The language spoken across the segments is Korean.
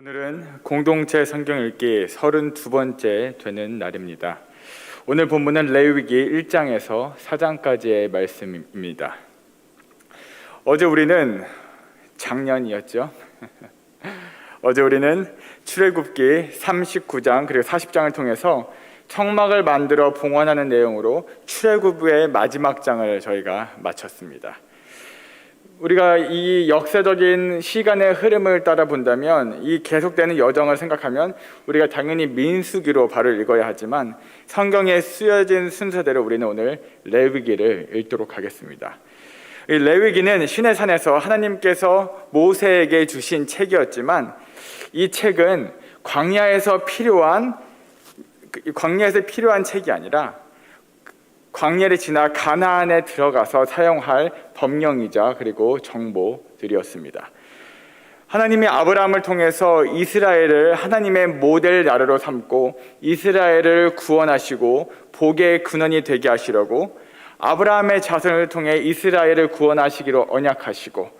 오늘은 공동체 성경 읽기 32번째 되는 날입니다. 오늘 본문은 레위기 1장에서 4장까지의 말씀입니다. 어제 우리는 작년이었죠. 어제 우리는 출애굽기 39장 그리고 40장을 통해서 청막을 만들어 봉헌하는 내용으로 출애굽의 마지막 장을 저희가 마쳤습니다. 우리가 이 역사적인 시간의 흐름을 따라 본다면 이 계속되는 여정을 생각하면 우리가 당연히 민수기로 바로 읽어야 하지만 성경에 쓰여진 순서대로 우리는 오늘 레위기를 읽도록 하겠습니다. 이 레위기는 시내산에서 하나님께서 모세에게 주신 책이었지만 이 책은 광야에서 필요한 책이 아니라 광야를 지나 가나안에 들어가서 사용할 법령이자 그리고 정보들이었습니다. 하나님이 아브라함을 통해서 이스라엘을 하나님의 모델 나라로 삼고 이스라엘을 구원하시고 복의 근원이 되게 하시려고 아브라함의 자손을 통해 이스라엘을 구원하시기로 언약하시고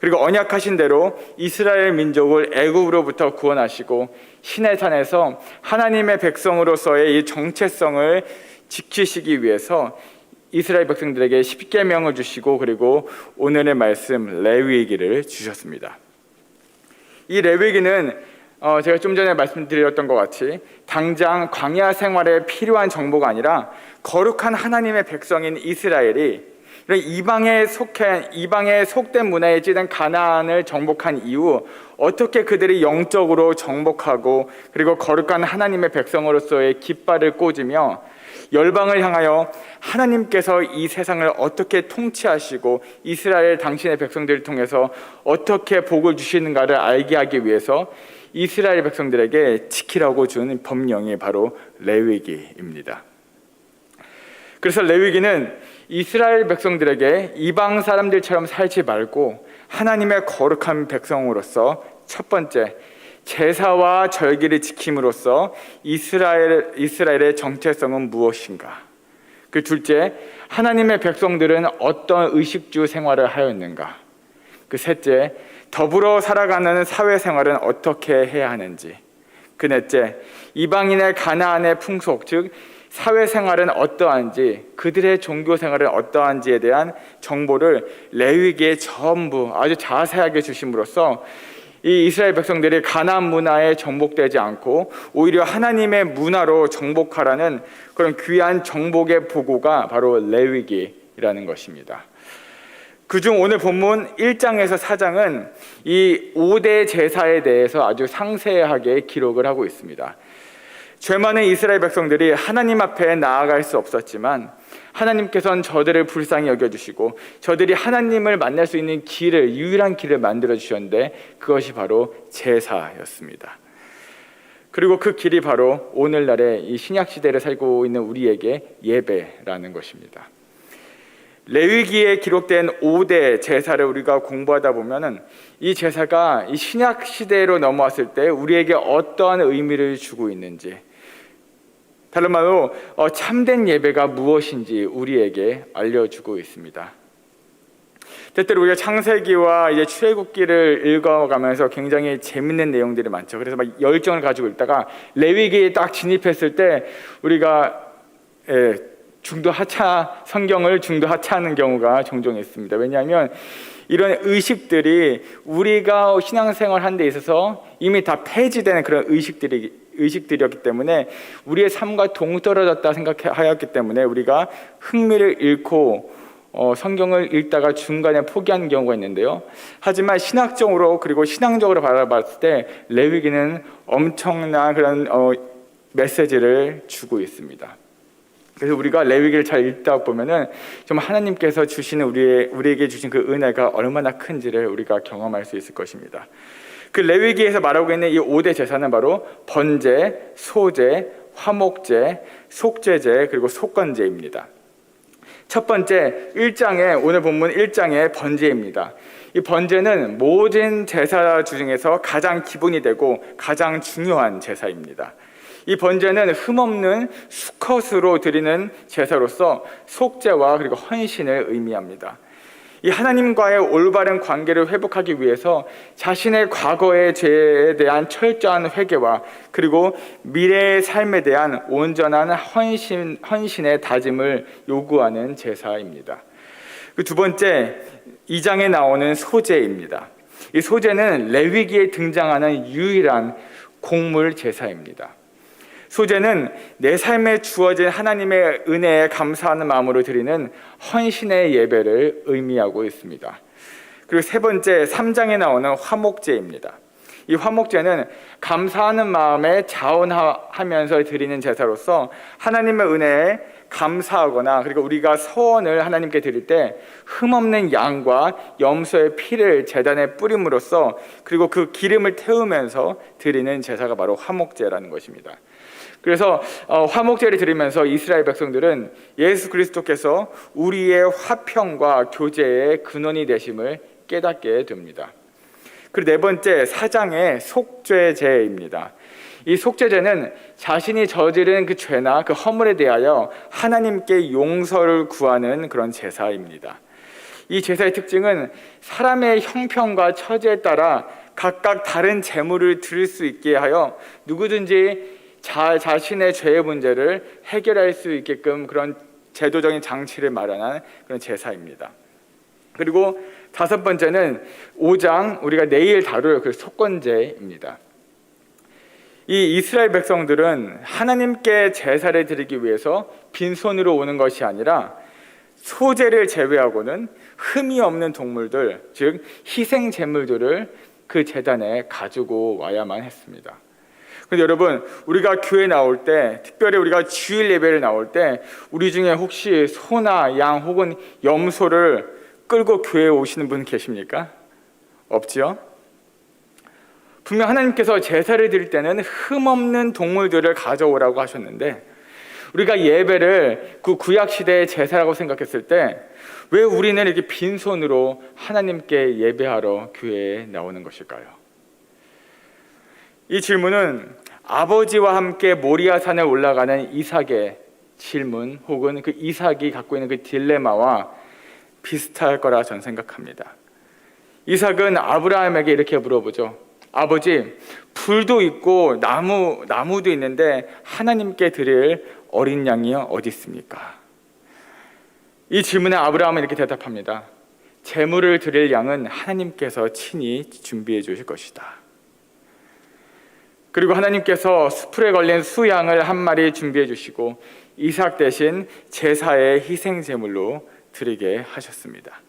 그리고 언약하신 대로 이스라엘 민족을 애굽으로부터 구원하시고 시내산에서 하나님의 백성으로서의 이 정체성을 지키시기 위해서 이스라엘 백성들에게 십계명을 주시고 그리고 오늘의 말씀 레위기를 주셨습니다. 이 레위기는 제가 좀 전에 말씀드렸던 것 같이 당장 광야 생활에 필요한 정보가 아니라 거룩한 하나님의 백성인 이스라엘이 이방에 속된 문화에 찌든 가나안을 정복한 이후 어떻게 그들이 영적으로 정복하고 그리고 거룩한 하나님의 백성으로서의 깃발을 꽂으며 열방을 향하여 하나님께서 이 세상을 어떻게 통치하시고 이스라엘 당신의 백성들을 통해서 어떻게 복을 주시는가를 알게 하기 위해서 이스라엘 백성들에게 지키라고 준 법령이 바로 레위기입니다. 그래서 레위기는 이스라엘 백성들에게 이방 사람들처럼 살지 말고 하나님의 거룩한 백성으로서 첫 번째 제사와 절기를 지킴으로써 이스라엘의 정체성은 무엇인가? 그 둘째, 하나님의 백성들은 어떤 의식주 생활을 하였는가? 그 셋째, 더불어 살아가는 사회생활은 어떻게 해야 하는지? 그 넷째, 이방인의 가나안의 풍속, 즉 사회생활은 어떠한지, 그들의 종교생활은 어떠한지에 대한 정보를 레위기에 전부 아주 자세하게 주심으로써 이 이스라엘 백성들이 가나안 문화에 정복되지 않고 오히려 하나님의 문화로 정복하라는 그런 귀한 정복의 보고가 바로 레위기라는 것입니다. 그중 오늘 본문 1장에서 4장은 이 5대 제사에 대해서 아주 상세하게 기록을 하고 있습니다. 죄 많은 이스라엘 백성들이 하나님 앞에 나아갈 수 없었지만 하나님께서는 저들을 불쌍히 여겨주시고 저들이 하나님을 만날 수 있는 유일한 길을 만들어 주셨는데 그것이 바로 제사였습니다. 그리고 그 길이 바로 오늘날의 이 신약 시대를 살고 있는 우리에게 예배라는 것입니다. 레위기에 기록된 5대 제사를 우리가 공부하다 보면은 이 제사가 이 신약 시대로 넘어왔을 때 우리에게 어떠한 의미를 주고 있는지, 다른 말로 참된 예배가 무엇인지 우리에게 알려주고 있습니다. 때때로 우리가 창세기와 이제 출애굽기를 읽어가면서 굉장히 재밌는 내용들이 많죠. 그래서 막 열정을 가지고 있다가 레위기에 딱 진입했을 때 우리가 성경을 중도 하차하는 경우가 종종 있습니다. 왜냐하면 이런 의식들이 우리가 신앙생활 하는 데 있어서 이미 다 폐지되는 그런 의식들이었기 때문에 우리의 삶과 동떨어졌다 생각하였기 때문에 우리가 흥미를 잃고 성경을 읽다가 중간에 포기하는 경우가 있는데요. 하지만 신학적으로 그리고 신앙적으로 바라봤을 때 레위기는 엄청난 그런 메시지를 주고 있습니다. 그래서 우리가 레위기를 잘 읽다 보면은 좀 하나님께서 주시는 우리에게 주신 그 은혜가 얼마나 큰지를 우리가 경험할 수 있을 것입니다. 그 레위기에서 말하고 있는 이 5대 제사는 바로 번제, 소제, 화목제, 속죄제 그리고 속건제입니다. 첫 번째 1장에 오늘 본문 1장의 번제입니다. 이 번제는 모든 제사 중에서 가장 기본이 되고 가장 중요한 제사입니다. 이 번제는 흠없는 수컷으로 드리는 제사로서 속죄와 그리고 헌신을 의미합니다. 이 하나님과의 올바른 관계를 회복하기 위해서 자신의 과거의 죄에 대한 철저한 회개와 그리고 미래의 삶에 대한 온전한 헌신의 다짐을 요구하는 제사입니다. 그 두 번째, 2장에 나오는 소제입니다. 이 소제는 레위기에 등장하는 유일한 곡물 제사입니다. 소제는 내 삶에 주어진 하나님의 은혜에 감사하는 마음으로 드리는 헌신의 예배를 의미하고 있습니다. 그리고 세 번째, 3장에 나오는 화목제입니다. 이 화목제는 감사하는 마음에 자원하면서 드리는 제사로서 하나님의 은혜에 감사하거나 그리고 우리가 서원을 하나님께 드릴 때 흠없는 양과 염소의 피를 제단에 뿌림으로써 그리고 그 기름을 태우면서 드리는 제사가 바로 화목제라는 것입니다. 그래서 화목제를 드리면서 이스라엘 백성들은 예수 그리스도께서 우리의 화평과 교제의 근원이 되심을 깨닫게 됩니다. 그리고 네 번째, 4장의 속죄제입니다. 이 속죄제는 자신이 저지른 그 죄나 그 허물에 대하여 하나님께 용서를 구하는 그런 제사입니다. 이 제사의 특징은 사람의 형편과 처지에 따라 각각 다른 제물을 드릴 수 있게 하여 누구든지 자신의 죄의 문제를 해결할 수 있게끔 그런 제도적인 장치를 마련한 그런 제사입니다. 그리고 다섯 번째는 5장 우리가 내일 다룰 그 속건제입니다. 이 이스라엘 백성들은 하나님께 제사를 드리기 위해서 빈손으로 오는 것이 아니라 소제를 제외하고는 흠이 없는 동물들, 즉 희생 제물들을 그 제단에 가지고 와야만 했습니다. 그런데 여러분, 우리가 교회 나올 때, 특별히 우리가 주일 예배를 나올 때 우리 중에 혹시 소나 양 혹은 염소를 끌고 교회에 오시는 분 계십니까? 없지요? 분명 하나님께서 제사를 드릴 때는 흠없는 동물들을 가져오라고 하셨는데 우리가 예배를 그 구약시대의 제사라고 생각했을 때 왜 우리는 이렇게 빈손으로 하나님께 예배하러 교회에 나오는 것일까요? 이 질문은 아버지와 함께 모리아산에 올라가는 이삭의 질문 혹은 그 이삭이 갖고 있는 그 딜레마와 비슷할 거라 저는 생각합니다. 이삭은 아브라함에게 이렇게 물어보죠. 아버지, 불도 있고 나무도 있는데 하나님께 드릴 어린 양이 어디 있습니까? 이 질문에 아브라함은 이렇게 대답합니다. 제물을 드릴 양은 하나님께서 친히 준비해 주실 것이다. 그리고 하나님께서 수풀에 걸린 수양을 한 마리 준비해 주시고 이삭 대신 제사의 희생 제물로 드리게 하셨습니다.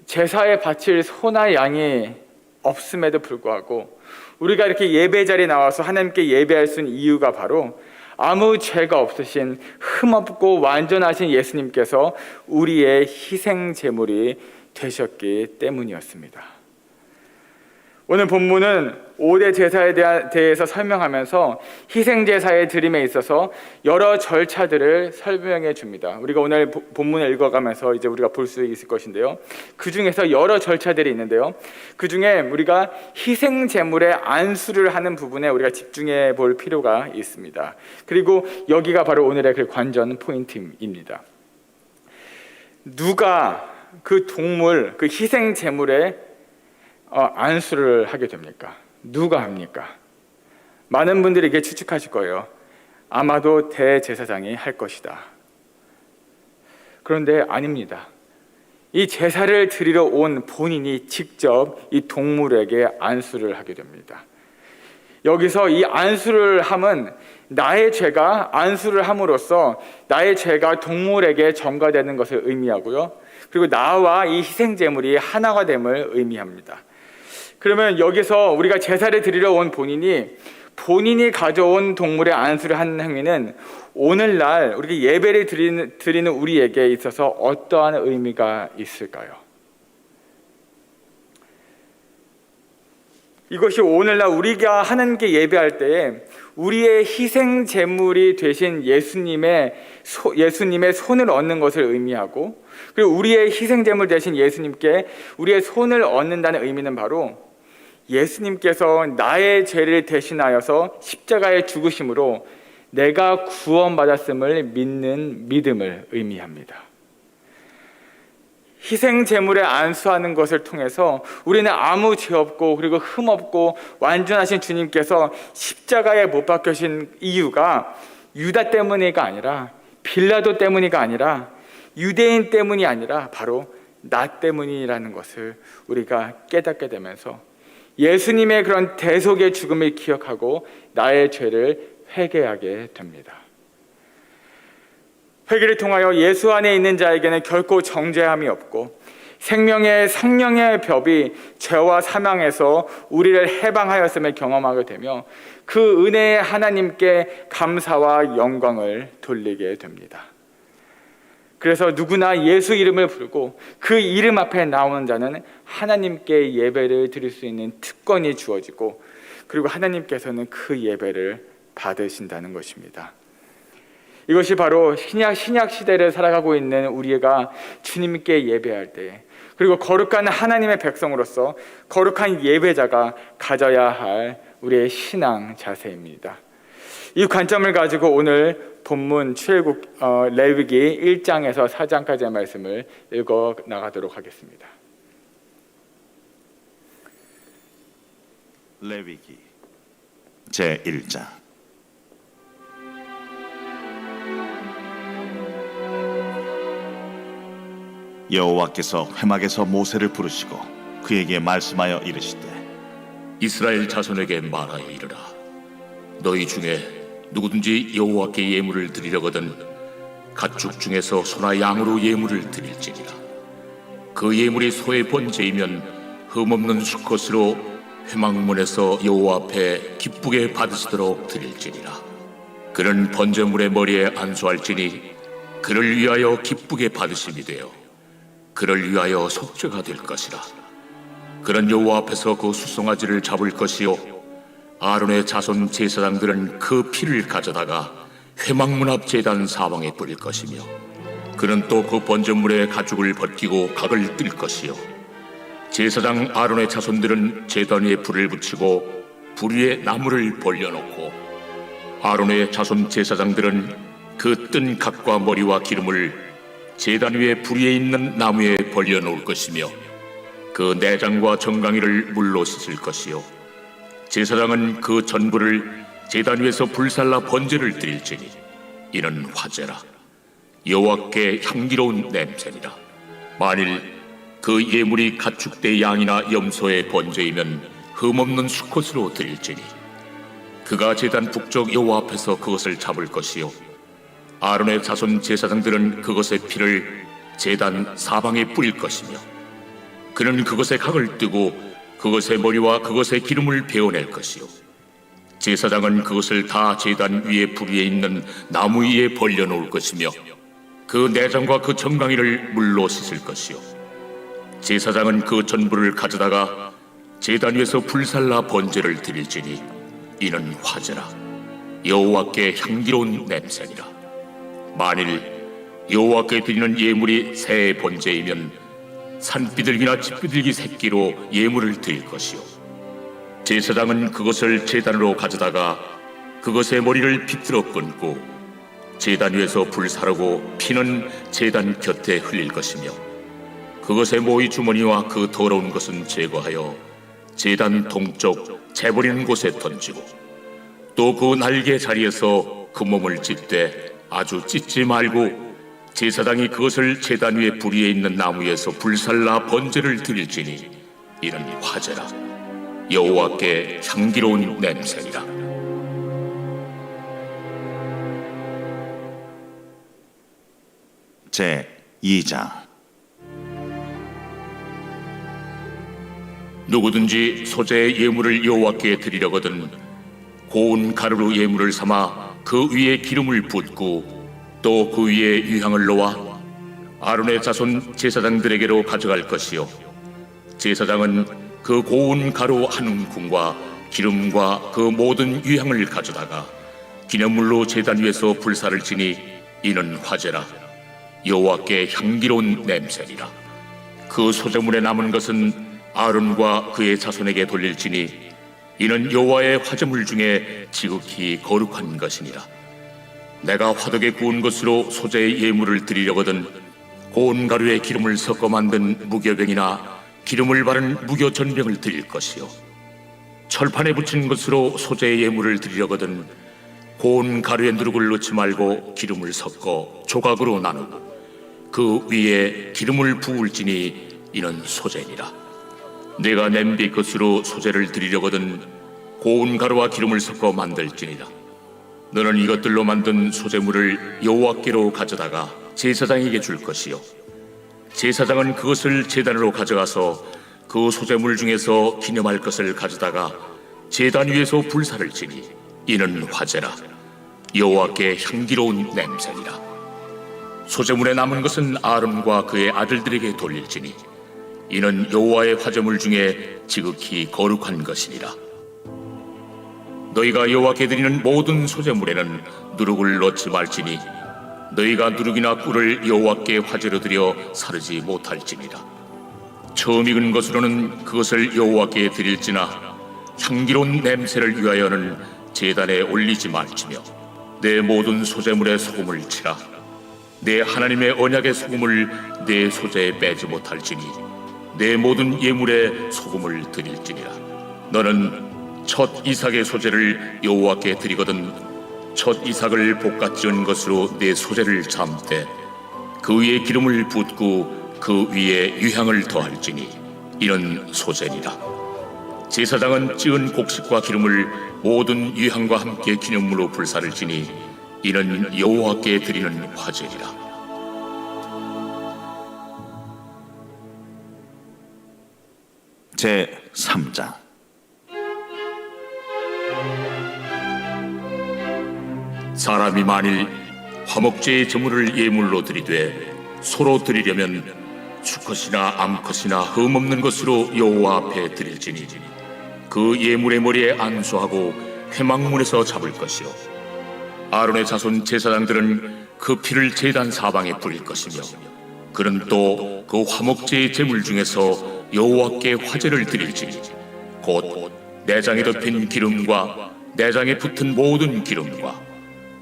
제사에 바칠 소나 양이 없음에도 불구하고 우리가 이렇게 예배 자리에 나와서 하나님께 예배할 수 있는 이유가 바로 아무 죄가 없으신 흠없고 완전하신 예수님께서 우리의 희생 제물이 되셨기 때문이었습니다. 오늘 본문은 5대 제사에 대해서 설명하면서 희생제사의 드림에 있어서 여러 절차들을 설명해 줍니다. 우리가 오늘 본문을 읽어가면서 이제 우리가 볼 수 있을 것인데요. 그 중에서 여러 절차들이 있는데요. 그 중에 우리가 희생제물의 안수를 하는 부분에 우리가 집중해 볼 필요가 있습니다. 그리고 여기가 바로 오늘의 그 관전 포인트입니다. 누가 그 동물, 그 희생제물의 안수를 하게 됩니까? 누가 합니까? 많은 분들이 이게 추측하실 거예요. 아마도 대제사장이 할 것이다. 그런데 아닙니다. 이 제사를 드리러 온 본인이 직접 이 동물에게 안수를 하게 됩니다. 여기서 이 안수를 함은 나의 죄가 안수를 함으로써 나의 죄가 동물에게 전가되는 것을 의미하고요. 그리고 나와 이 희생제물이 하나가 됨을 의미합니다. 그러면 여기서 우리가 제사를 드리러 온 본인이 가져온 동물의 안수를 하는 행위는 오늘날 우리가 예배를 드리는 우리에게 있어서 어떠한 의미가 있을까요? 이것이 오늘날 우리가 하나님께 예배할 때에 우리의 희생 제물이 되신 예수님의 손을 얻는 것을 의미하고, 그리고 우리의 희생 제물 되신 예수님께 우리의 손을 얻는다는 의미는 바로 예수님께서 나의 죄를 대신하여서 십자가에 죽으심으로 내가 구원받았음을 믿는 믿음을 의미합니다. 희생 제물에 안수하는 것을 통해서 우리는 아무 죄 없고 그리고 흠 없고 완전하신 주님께서 십자가에 못 박혀신 이유가 유다 때문이가 아니라, 빌라도 때문이가 아니라, 유대인 때문이 아니라 바로 나 때문이라는 것을 우리가 깨닫게 되면서 예수님의 그런 대속의 죽음을 기억하고 나의 죄를 회개하게 됩니다. 회개를 통하여 예수 안에 있는 자에게는 결코 정죄함이 없고 생명의 성령의 벽이 죄와 사망에서 우리를 해방하였음을 경험하게 되며 그 은혜의 하나님께 감사와 영광을 돌리게 됩니다. 그래서 누구나 예수 이름을 부르고 그 이름 앞에 나오는 자는 하나님께 예배를 드릴 수 있는 특권이 주어지고, 그리고 하나님께서는 그 예배를 받으신다는 것입니다. 이것이 바로 신약 시대를 살아가고 있는 우리가 주님께 예배할 때, 그리고 거룩한 하나님의 백성으로서 거룩한 예배자가 가져야 할 우리의 신앙 자세입니다. 이 관점을 가지고 오늘 본문 출애굽 레위기 1장에서 4장까지의 말씀을 읽어 나가도록 하겠습니다. 레위기 제1장. 여호와께서 회막에서 모세를 부르시고 그에게 말씀하여 이르시되, 이스라엘 자손에게 말하여 이르라. 너희 중에 누구든지 여호와께 예물을 드리려거든 가축 중에서 소나 양으로 예물을 드릴지니라. 그 예물이 소의 번제이면 흠없는 수컷으로 회막문에서 여호와 앞에 기쁘게 받으시도록 드릴지니라. 그는 번제물의 머리에 안수할지니 그를 위하여 기쁘게 받으심이 되어 그를 위하여 속죄가 될 것이라. 그는 여호와 앞에서 그 수송아지를 잡을 것이요 아론의 자손 제사장들은 그 피를 가져다가 회막문 앞 제단 사방에 뿌릴 것이며, 그는 또 그 번제물의 가죽을 벗기고 각을 뜰 것이요 제사장 아론의 자손들은 제단 위에 불을 붙이고 불 위에 나무를 벌려놓고, 아론의 자손 제사장들은 그 뜬 각과 머리와 기름을 제단 위에 불 위에 있는 나무에 벌려놓을 것이며, 그 내장과 정강이를 물로 씻을 것이요 제사장은 그 전부를 제단 위에서 불살라 번제를 드릴지니 이는 화제라. 여호와께 향기로운 냄새니라. 만일 그 예물이 가축대 양이나 염소의 번제이면 흠없는 수컷으로 드릴지니 그가 제단 북쪽 여호와 앞에서 그것을 잡을 것이요 아론의 자손 제사장들은 그것의 피를 제단 사방에 뿌릴 것이며, 그는 그것의 각을 뜨고 그것의 머리와 그것의 기름을 베어낼 것이요 제사장은 그것을 다 제단 위에 불 위에 있는 나무 위에 벌려놓을 것이며, 그 내장과 그 정강이를 물로 씻을 것이요 제사장은 그 전부를 가져다가 제단 위에서 불살라 번제를 드릴지니 이는 화제라. 여호와께 향기로운 냄새니라. 만일 여호와께 드리는 예물이 새의 번제이면 산비둘기나 집비둘기 새끼로 예물을 드릴 것이요 제사장은 그것을 제단으로 가져다가 그것의 머리를 비틀어 끊고 제단 위에서 불사르고 피는 제단 곁에 흘릴 것이며, 그것의 모이 주머니와 그 더러운 것은 제거하여 제단 동쪽 재버리는 곳에 던지고, 또 그 날개 자리에서 그 몸을 찢되 아주 찢지 말고 제사장이 그것을 제단 위에 불 위에 있는 나무 위에서 불살라 번제를 드릴지니 이는 화제라. 여호와께 향기로운 냄새니라. 제2장. 누구든지 소재의 예물을 여호와께 드리려거든 고운 가루로 예물을 삼아 그 위에 기름을 붓고 또 그 위에 유향을 놓아 아론의 자손 제사장들에게로 가져갈 것이요 제사장은 그 고운 가루 한 움큼과 기름과 그 모든 유향을 가져다가 기념물로 제단 위에서 불사를 지니 이는 화제라. 여호와께 향기로운 냄새니라. 그 소재물에 남은 것은 아론과 그의 자손에게 돌릴지니 이는 여호와의 화제물 중에 지극히 거룩한 것이니라. 내가 화덕에 구운 것으로 소재의 예물을 드리려거든 고운 가루에 기름을 섞어 만든 무교병이나 기름을 바른 무교전병을 드릴 것이요 철판에 붙인 것으로 소재의 예물을 드리려거든 고운 가루에 누룩을 넣지 말고 기름을 섞어 조각으로 나누고 그 위에 기름을 부을지니 이는 소재니라. 내가 냄비 것으로 소재를 드리려거든 고운 가루와 기름을 섞어 만들지니라. 너는 이것들로 만든 소재물을 여호와께로 가져다가 제사장에게 줄 것이요 제사장은 그것을 제단으로 가져가서 그 소재물 중에서 기념할 것을 가져다가 제단 위에서 불사를 지니 이는 화제라. 여호와께 향기로운 냄새니라. 소재물에 남은 것은 아론과 그의 아들들에게 돌릴지니 이는 여호와의 화제물 중에 지극히 거룩한 것이니라. 너희가 여호와께 드리는 모든 소재물에는 누룩을 넣지 말지니 너희가 누룩이나 꿀을 여호와께 화제로 드려 사르지 못할지니라. 처음 익은 것으로는 그것을 여호와께 드릴지나 향기로운 냄새를 위하여는 제단에 올리지 말지며 내 모든 소재물에 소금을 치라. 내 하나님의 언약의 소금을 내 소재에 빼지 못할지니 내 모든 예물에 소금을 드릴지니라. 너는 첫 이삭의 소재를 여호와께 드리거든 첫 이삭을 볶아 지은 것으로 내 소재를 잠때 그 위에 기름을 붓고 그 위에 유향을 더할지니 이는 소재니라. 제사장은 찌은 곡식과 기름을 모든 유향과 함께 기념물로 불사를 지니 이는 여호와께 드리는 화제니라. 제 3장. 사람이 만일 화목제의 제물을 예물로 드리되 소로 드리려면 수컷이나 암컷이나 흠없는 것으로 여호와 앞에 드릴지니 그 예물의 머리에 안수하고 회막문에서 잡을 것이요 아론의 자손 제사장들은 그 피를 제단 사방에 뿌릴 것이며 그는 또 그 화목제의 제물 중에서 여호와께 화제를 드릴지니 곧 내장에 덮인 기름과 내장에 붙은 모든 기름과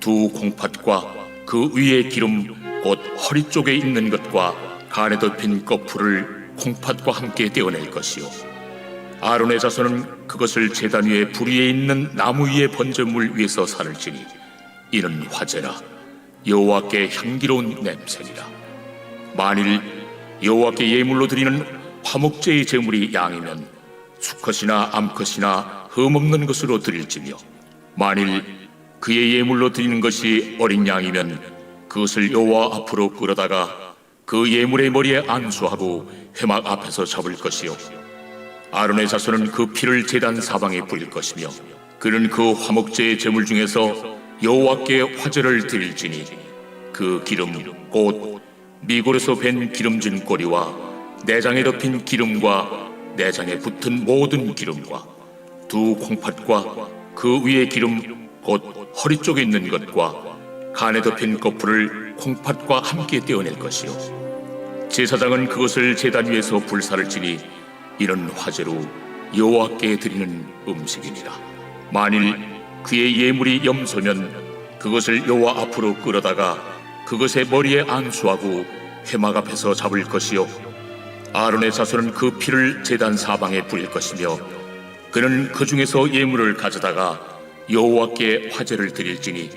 두 콩팥과 그 위에 기름 곧 허리 쪽에 있는 것과 간에 덮인 거풀을 콩팥과 함께 떼어낼 것이요 아론의 자손은 그것을 제단 위에 불 위에 있는 나무 위에 번제물 위에서 살을지니 이는 화제라. 여호와께 향기로운 냄새니라. 만일 여호와께 예물로 드리는 화목제의 제물이 양이면 수컷이나 암컷이나 흠없는 것으로 드릴지며 만일 그의 예물로 드리는 것이 어린 양이면 그것을 여호와 앞으로 끌어다가 그 예물의 머리에 안수하고 회막 앞에서 잡을 것이요 아론의 자손은 그 피를 제단 사방에 뿌릴 것이며 그는 그 화목제의 제물 중에서 여호와께 화제를 드릴지니 그 기름 곧 미골에서 밴 기름진 꼬리와 내장에 덮인 기름과 내장에 붙은 모든 기름과 두 콩팥과 그 위에 기름 곧 허리 쪽에 있는 것과 간에 덮인 거풀을 콩팥과 함께 떼어낼 것이요 제사장은 그것을 제단 위에서 불사를 지니 이는 화제로 여호와께 드리는 음식이니라. 만일 그의 예물이 염소면 그것을 여호와 앞으로 끌어다가 그것의 머리에 안수하고 회막 앞에서 잡을 것이요 아론의 자손은 그 피를 제단 사방에 뿌릴 것이며 그는 그 중에서 예물을 가져다가 여호와께 화제를 드릴지니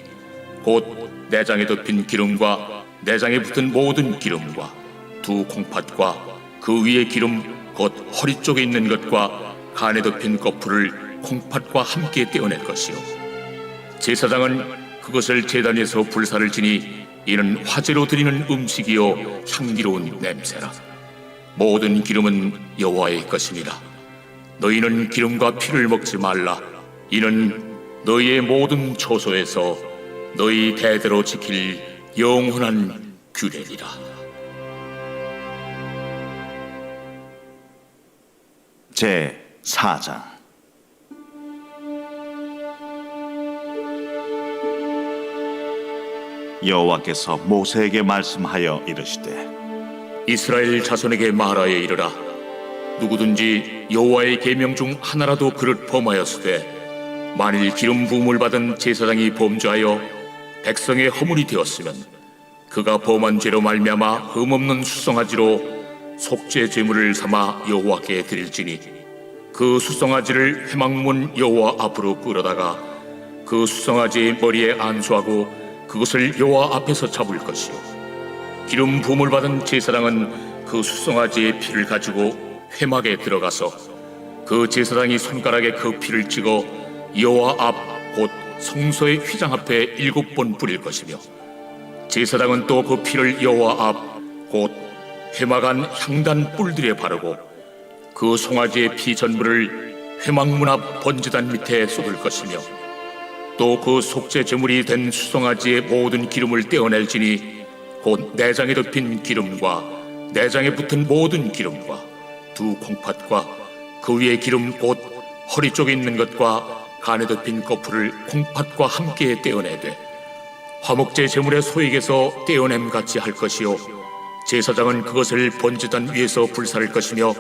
곧 내장에 덮인 기름과 내장에 붙은 모든 기름과 두 콩팥과 그 위에 기름 곧 허리 쪽에 있는 것과 간에 덮인 거풀을 콩팥과 함께 떼어낼 것이요 제사장은 그것을 제단 위에서 불사를 지니 이는 화제로 드리는 음식이요 향기로운 냄새라. 모든 기름은 여호와의 것이니라. 너희는 기름과 피를 먹지 말라. 이는 너희의 모든 처소에서 너희 대대로 지킬 영원한 규례니라. 제 4장. 여호와께서 모세에게 말씀하여 이르시되 이스라엘 자손에게 말하여 이르라. 누구든지 여호와의 계명 중 하나라도 그릇 범하였으되 만일 기름 부음을 받은 제사장이 범죄하여 백성의 허물이 되었으면 그가 범한 죄로 말미암아 흠없는 수송아지로 속죄 제물을 삼아 여호와께 드릴지니 그 수송아지를 회막문 여호와 앞으로 끌어다가 그 수송아지의 머리에 안수하고 그것을 여호와 앞에서 잡을 것이요 기름 부음을 받은 제사장은 그 수송아지의 피를 가지고 회막에 들어가서 그 제사장이 손가락에 그 피를 찍어 여호와 앞 곧 성소의 휘장 앞에 7번 뿌릴 것이며 제사장은 또 그 피를 여호와 앞 곧 회막 안 향단 뿔들에 바르고 그 송아지의 피 전부를 회막문 앞 번제단 밑에 쏟을 것이며 또 그 속죄 제물이 된 수송아지의 모든 기름을 떼어낼지니 곧 내장에 덮인 기름과 내장에 붙은 모든 기름과 두 콩팥과 그 위에 기름 곧 허리 쪽에 있는 것과 간에 덮인 거풀을 콩팥과 함께 떼어내되 화목제 제물의 소액에서 떼어냄 같이 할 것이요 제사장은 그것을 번제단 위에서 불사를 것이며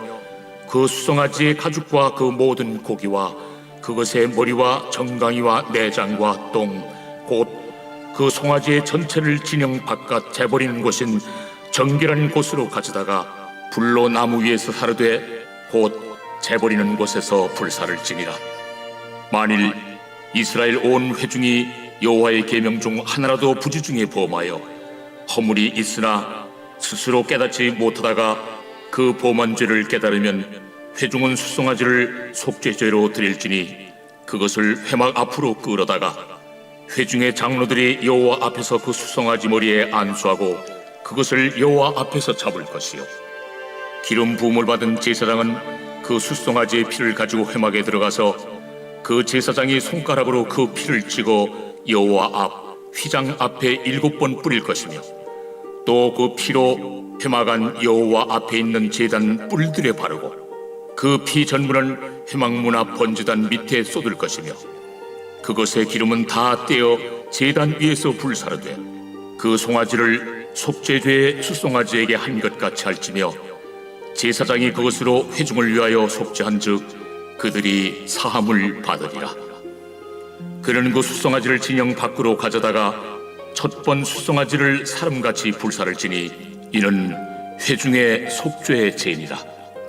그 수송아지의 가죽과 그 모든 고기와 그것의 머리와 정강이와 내장과 똥 곧 그 송아지의 전체를 진영 바깥 재버리는 곳인 정결한 곳으로 가져다가 불로 나무 위에서 사르되 곧 재버리는 곳에서 불사를지니라. 만일 이스라엘 온 회중이 여호와의 계명 중 하나라도 부지 중에 범하여 허물이 있으나 스스로 깨닫지 못하다가 그 범한 죄를 깨달으면 회중은 수송아지를 속죄죄로 드릴지니 그것을 회막 앞으로 끌어다가 회중의 장로들이 여호와 앞에서 그 수송아지 머리에 안수하고 그것을 여호와 앞에서 잡을 것이요 기름 부음을 받은 제사장은 그 수송아지의 피를 가지고 회막에 들어가서 그 제사장이 손가락으로 그 피를 찍어 여호와 앞 휘장 앞에 7번 뿌릴 것이며 또 그 피로 회막 안 여호와 앞에 있는 제단 뿔들에 바르고 그 피 전부는 회막문 앞 번제단 밑에 쏟을 것이며 그것의 기름은 다 떼어 제단 위에서 불사르되 그 송아지를 속죄죄의 수송아지에게 한 것 같이 할지며 제사장이 그것으로 회중을 위하여 속죄한즉 그들이 사함을 받으리라. 그는 그 수송아지를 진영 밖으로 가져다가 첫 번 수송아지를 사람같이 불사를지니 이는 회중의 속죄의 죄니라.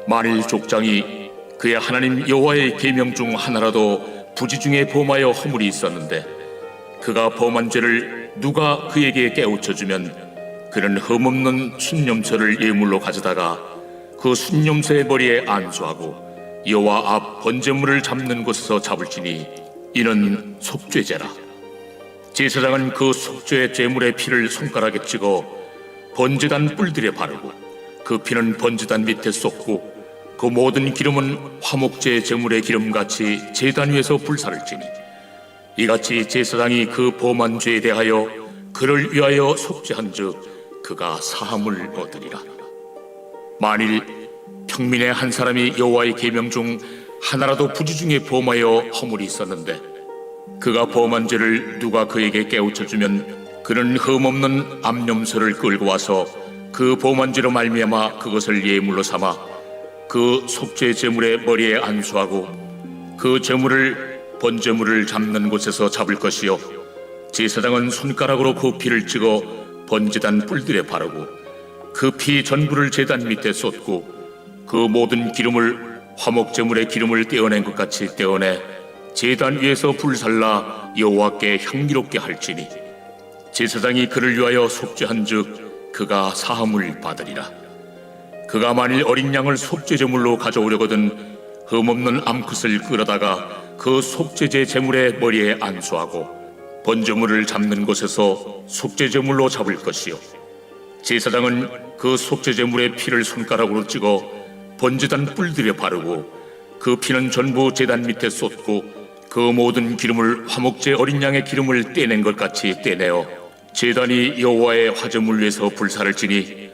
만일 족장이 그의 하나님 여호와의 계명 중 하나라도 부지 중에 범하여 허물이 있었는데 그가 범한 죄를 누가 그에게 깨우쳐주면 그는 흠없는 순념소를 예물로 가져다가 그 순념소의 머리에 안수하고 여호와 앞 번제물을 잡는 곳에서 잡을지니 이는 속죄제라. 제사장은 그 속죄 제물의 피를 손가락에 찍어 번제단 뿔들에 바르고 그 피는 번제단 밑에 쏟고 그 모든 기름은 화목제 제물의 기름같이 제단 위에서 불사를지니 이같이 제사장이 그 범한 죄에 대하여 그를 위하여 속죄한즉 그가 사함을 얻으리라. 만일 평민의 한 사람이 여호와의 계명 중 하나라도 부지 중에 범하여 허물이 있었는데 그가 범한 죄를 누가 그에게 깨우쳐주면 그는 흠없는 암염소를 끌고 와서 그 범한 죄로 말미암아 그것을 예물로 삼아 그 속죄 제물의 머리에 안수하고 그 제물을 번제물을 잡는 곳에서 잡을 것이요 제사장은 손가락으로 그 피를 찍어 번제단 뿔들에 바르고 그 피 전부를 제단 밑에 쏟고 그 모든 기름을 화목제물의 기름을 떼어낸 것 같이 떼어내 제단 위에서 불살라 여호와께 향기롭게 할지니 제사장이 그를 위하여 속죄한즉 그가 사함을 받으리라. 그가 만일 어린 양을 속죄제물로 가져오려거든 흠없는 암컷을 끌어다가 그 속죄제 제물의 머리에 안수하고 번제물을 잡는 곳에서 속죄제물로 잡을 것이요 제사장은 그 속죄제물의 피를 손가락으로 찍어 번제단 뿔들에 바르고 그 피는 전부 제단 밑에 쏟고 그 모든 기름을 화목제 어린 양의 기름을 떼낸 것 같이 떼내어 제단이 여호와의 화제물 위에서 불사를지니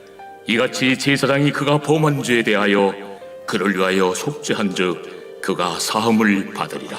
이같이 제사장이 그가 범한 죄에 대하여 그를 위하여 속죄한즉 그가 사함을 받으리라.